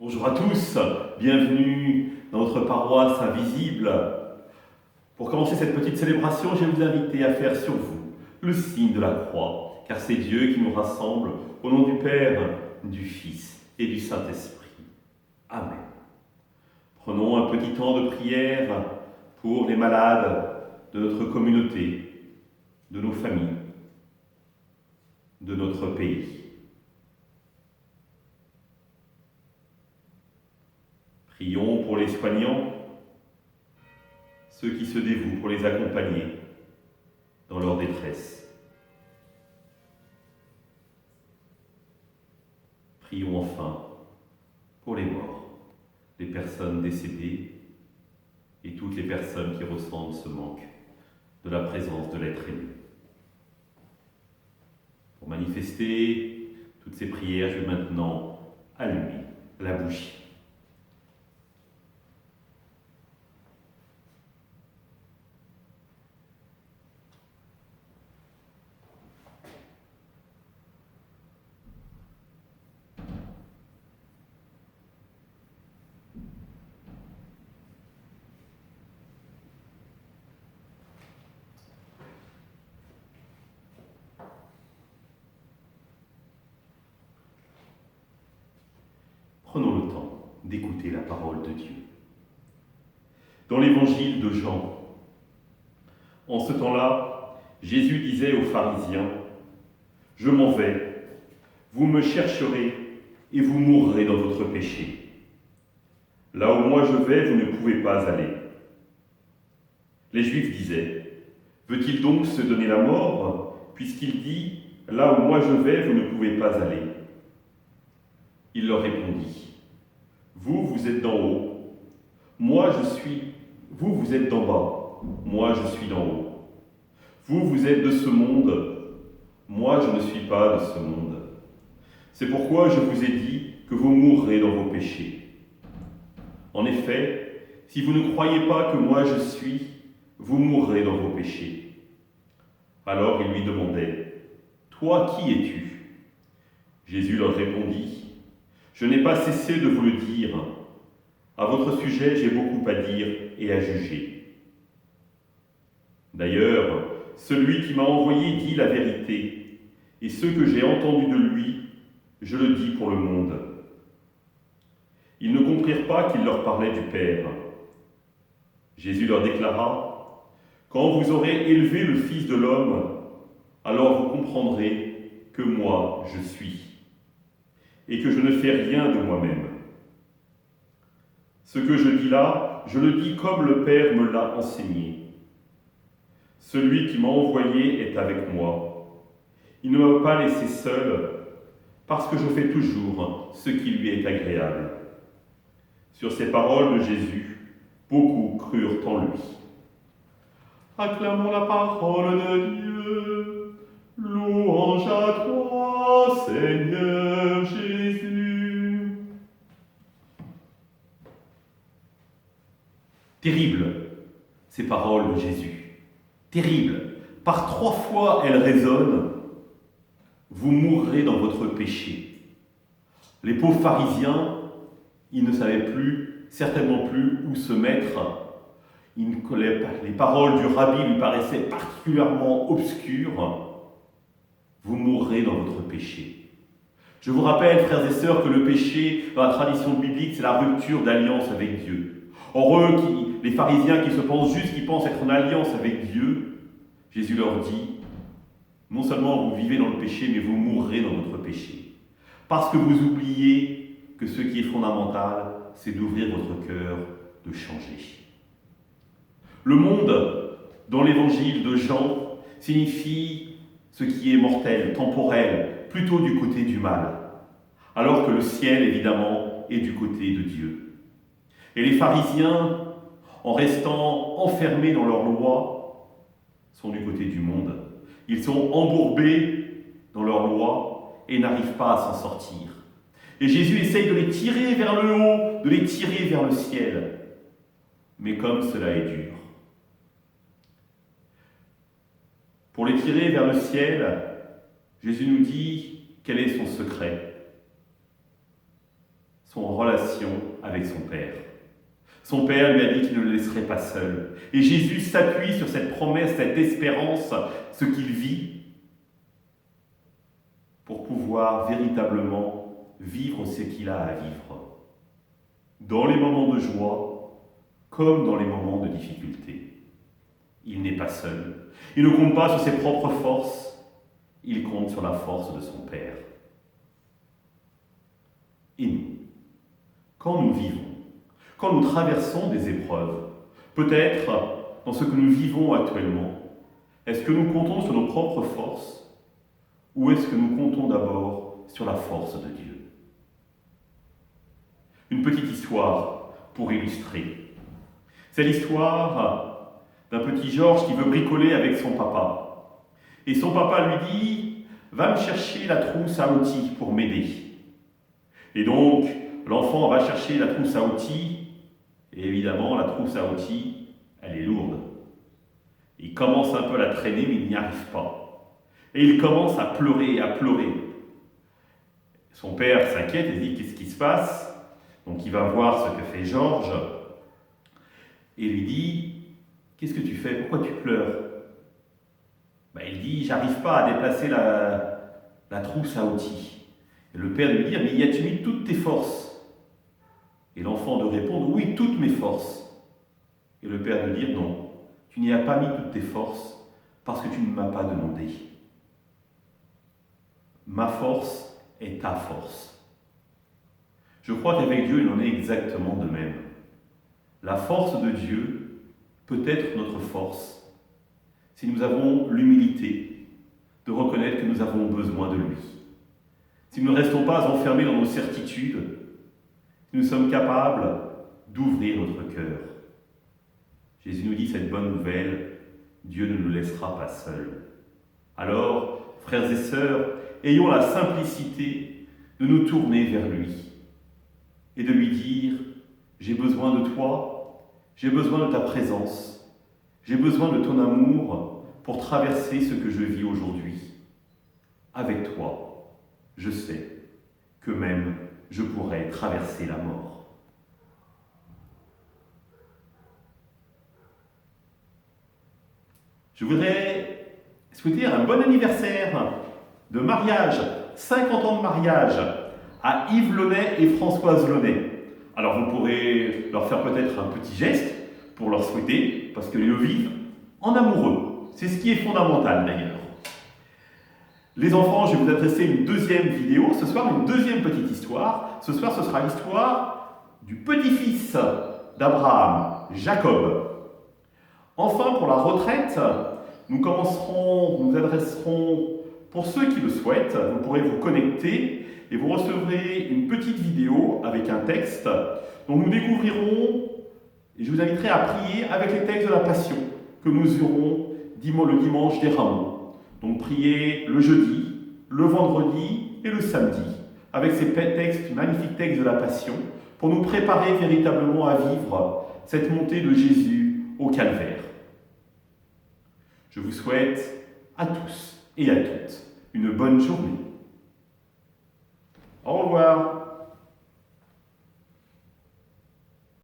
Bonjour à tous, bienvenue dans notre paroisse invisible. Pour commencer cette petite célébration, je vais vous inviter à faire sur vous le signe de la croix, car c'est Dieu qui nous rassemble au nom du Père, du Fils et du Saint-Esprit. Amen. Prenons un petit temps de prière pour les malades de notre communauté, de nos familles, de notre pays. Prions pour les soignants, ceux qui se dévouent pour les accompagner dans leur détresse. Prions enfin pour les morts, les personnes décédées et toutes les personnes qui ressentent ce manque de la présence de l'être aimé. Pour manifester toutes ces prières, je vais maintenant allumer la bougie. Prenons le temps d'écouter la parole de Dieu. Dans l'évangile de Jean, en ce temps-là, Jésus disait aux pharisiens : « Je m'en vais, vous me chercherez et vous mourrez dans votre péché. Là où moi je vais, vous ne pouvez pas aller. » Les Juifs disaient : « Veut-il donc se donner la mort, puisqu'il dit : Là où moi je vais, vous ne pouvez pas aller ?» Il leur répondit : « Vous, vous êtes d'en haut, vous êtes d'en bas, moi je suis d'en haut. Vous, vous êtes de ce monde, moi je ne suis pas de ce monde. C'est pourquoi je vous ai dit que vous mourrez dans vos péchés. En effet, si vous ne croyez pas que moi je suis, vous mourrez dans vos péchés. » Alors ils lui demandaient : « Toi, qui es-tu » Jésus leur répondit : « Je n'ai pas cessé de vous le dire. À votre sujet, j'ai beaucoup à dire et à juger. D'ailleurs, celui qui m'a envoyé dit la vérité, et ce que j'ai entendu de lui, je le dis pour le monde. » Ils ne comprirent pas qu'il leur parlait du Père. Jésus leur déclara : « Quand vous aurez élevé le Fils de l'homme, alors vous comprendrez que moi je suis, et que je ne fais rien de moi-même. Ce que je dis là, je le dis comme le Père me l'a enseigné. Celui qui m'a envoyé est avec moi. Il ne m'a pas laissé seul, parce que je fais toujours ce qui lui est agréable. » Sur ces paroles de Jésus, beaucoup crurent en lui. Acclamons la parole de Dieu. Louange à toi, Seigneur Jésus. Terrible, ces paroles de Jésus. Terrible. Par 3 fois, elles résonnent. Vous mourrez dans votre péché. Les pauvres pharisiens, ils ne savaient plus, certainement plus, où se mettre. Les paroles du rabbi lui paraissaient particulièrement obscures. Vous mourrez dans votre péché. Je vous rappelle, frères et sœurs, que le péché, dans la tradition biblique, c'est la rupture d'alliance avec Dieu. Or, les pharisiens qui se pensent justes, qui pensent être en alliance avec Dieu, Jésus leur dit : non seulement vous vivez dans le péché, mais vous mourrez dans votre péché. Parce que vous oubliez que ce qui est fondamental, c'est d'ouvrir votre cœur, de changer. Le monde, dans l'évangile de Jean, signifie ce qui est mortel, temporel, plutôt du côté du mal, alors que le ciel, évidemment, est du côté de Dieu. Et les pharisiens, en restant enfermés dans leur loi, sont du côté du monde. Ils sont embourbés dans leur loi et n'arrivent pas à s'en sortir. Et Jésus essaye de les tirer vers le haut, de les tirer vers le ciel. Mais comme cela est dur. Pour les tirer vers le ciel, Jésus nous dit quel est son secret. son relation avec son Père. Son Père lui a dit qu'il ne le laisserait pas seul. Et Jésus s'appuie sur cette promesse, cette espérance, ce qu'il vit, pour pouvoir véritablement vivre ce qu'il a à vivre. Dans les moments de joie, comme dans les moments de difficulté. Il n'est pas seul. Il ne compte pas sur ses propres forces. Il compte sur la force de son Père. Et nous, quand nous vivons, quand nous traversons des épreuves, peut-être dans ce que nous vivons actuellement, est-ce que nous comptons sur nos propres forces ou est-ce que nous comptons d'abord sur la force de Dieu? Une petite histoire pour illustrer. C'est l'histoire d'un petit Georges qui veut bricoler avec son papa. Et son papa lui dit « Va me chercher la trousse à outils pour m'aider. » Et donc, l'enfant va chercher la trousse à outils, et évidemment, la trousse à outils, elle est lourde. Il commence un peu à la traîner, mais il n'y arrive pas. Et il commence à pleurer, à pleurer. Son père s'inquiète et dit « Qu'est-ce qui se passe ?» Donc il va voir ce que fait Georges, et lui dit « Qu'est-ce que tu fais? Pourquoi tu pleures ?» Il dit « J'arrive pas à déplacer la trousse à outils. » Et le père lui dit « Mais y as-tu mis toutes tes forces ?» Et l'enfant de répondre « Oui, toutes mes forces. » Et le père de dire « Non, tu n'y as pas mis toutes tes forces parce que tu ne m'as pas demandé. Ma force est ta force. » Je crois qu'avec Dieu, il en est exactement de même. La force de Dieu peut être notre force si nous avons l'humilité de reconnaître que nous avons besoin de lui. Si nous ne restons pas enfermés dans nos certitudes, si nous sommes capables d'ouvrir notre cœur. Jésus nous dit cette bonne nouvelle, Dieu ne nous laissera pas seuls. Alors, frères et sœurs, ayons la simplicité de nous tourner vers lui et de lui dire « J'ai besoin de toi, j'ai besoin de ta présence, j'ai besoin de ton amour pour traverser ce que je vis aujourd'hui. Avec toi, je sais que même je pourrais traverser la mort. » Je voudrais souhaiter un bon anniversaire de mariage, 50 ans de mariage, à Yves Launay et Françoise Launay. Alors vous pourrez leur faire peut-être un petit geste pour leur souhaiter, parce qu'ils le vivent en amoureux. C'est ce qui est fondamental d'ailleurs. Les enfants, je vais vous adresser une deuxième vidéo, ce soir une deuxième petite histoire. Ce soir, ce sera l'histoire du petit-fils d'Abraham, Jacob. Enfin, pour la retraite, nous adresserons, pour ceux qui le souhaitent, vous pourrez vous connecter et vous recevrez une petite vidéo avec un texte dont nous découvrirons, et je vous inviterai à prier avec les textes de la Passion que nous aurons le dimanche des Rameaux. Donc prier le jeudi, le vendredi et le samedi, avec ces magnifiques textes de la Passion, pour nous préparer véritablement à vivre cette montée de Jésus au calvaire. Je vous souhaite à tous et à toutes une bonne journée. Au revoir.